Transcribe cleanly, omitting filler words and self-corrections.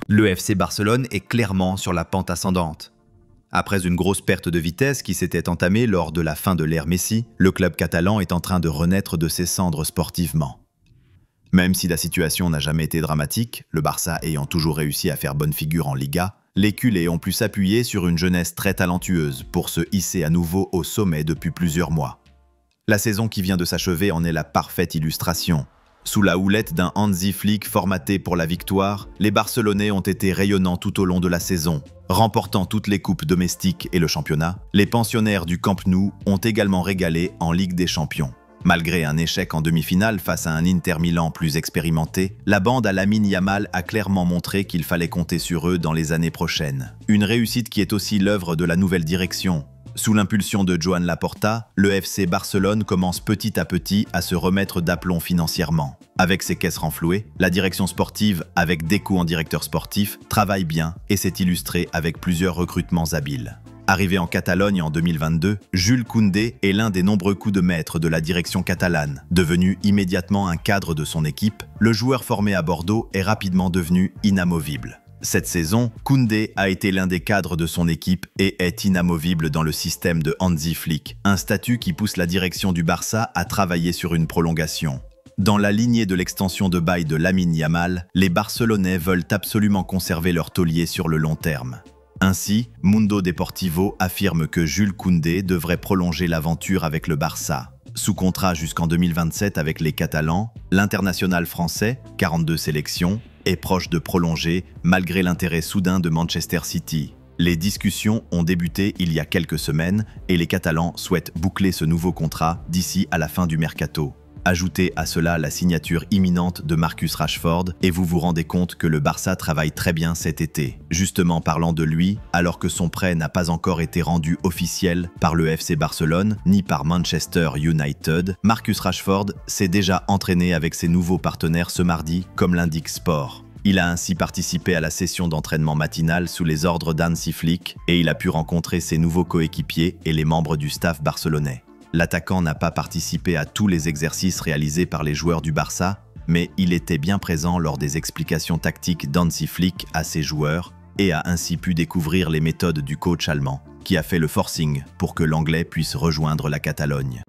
Le FC Barcelone est clairement sur la pente ascendante. Après une grosse perte de vitesse qui s'était entamée lors de la fin de l'ère Messi, le club catalan est en train de renaître de ses cendres sportivement. Même si la situation n'a jamais été dramatique, le Barça ayant toujours réussi à faire bonne figure en Liga, les culés ont pu s'appuyer sur une jeunesse très talentueuse pour se hisser à nouveau au sommet depuis plusieurs mois. La saison qui vient de s'achever en est la parfaite illustration. Sous la houlette d'un Hansi Flick formaté pour la victoire, les Barcelonais ont été rayonnants tout au long de la saison. Remportant toutes les coupes domestiques et le championnat, les pensionnaires du Camp Nou ont également régalé en Ligue des Champions. Malgré un échec en demi-finale face à un Inter Milan plus expérimenté, la bande à Lamine Yamal a clairement montré qu'il fallait compter sur eux dans les années prochaines. Une réussite qui est aussi l'œuvre de la nouvelle direction. Sous l'impulsion de Joan Laporta, le FC Barcelone commence petit à petit à se remettre d'aplomb financièrement. Avec ses caisses renflouées, la direction sportive, avec Deco en directeur sportif, travaille bien et s'est illustrée avec plusieurs recrutements habiles. Arrivé en Catalogne en 2022, Jules Koundé est l'un des nombreux coups de maître de la direction catalane. Devenu immédiatement un cadre de son équipe, le joueur formé à Bordeaux est rapidement devenu inamovible. Cette saison, Koundé a été l'un des cadres de son équipe et est inamovible dans le système de Hansi Flick, un statut qui pousse la direction du Barça à travailler sur une prolongation. Dans la lignée de l'extension de bail de Lamine Yamal, les Barcelonais veulent absolument conserver leur taulier sur le long terme. Ainsi, Mundo Deportivo affirme que Jules Koundé devrait prolonger l'aventure avec le Barça. Sous contrat jusqu'en 2027 avec les Catalans, l'international français, 42 sélections, est proche de prolonger malgré l'intérêt soudain de Manchester City. Les discussions ont débuté il y a quelques semaines et les Catalans souhaitent boucler ce nouveau contrat d'ici à la fin du mercato. Ajoutez à cela la signature imminente de Marcus Rashford et vous vous rendez compte que le Barça travaille très bien cet été. Justement parlant de lui, alors que son prêt n'a pas encore été rendu officiel par le FC Barcelone ni par Manchester United, Marcus Rashford s'est déjà entraîné avec ses nouveaux partenaires ce mardi, comme l'indique Sport. Il a ainsi participé à la session d'entraînement matinale sous les ordres d'Hansi Flick et il a pu rencontrer ses nouveaux coéquipiers et les membres du staff barcelonais. L'attaquant n'a pas participé à tous les exercices réalisés par les joueurs du Barça, mais il était bien présent lors des explications tactiques d'Hansi Flick à ses joueurs et a ainsi pu découvrir les méthodes du coach allemand, qui a fait le forcing pour que l'Anglais puisse rejoindre la Catalogne.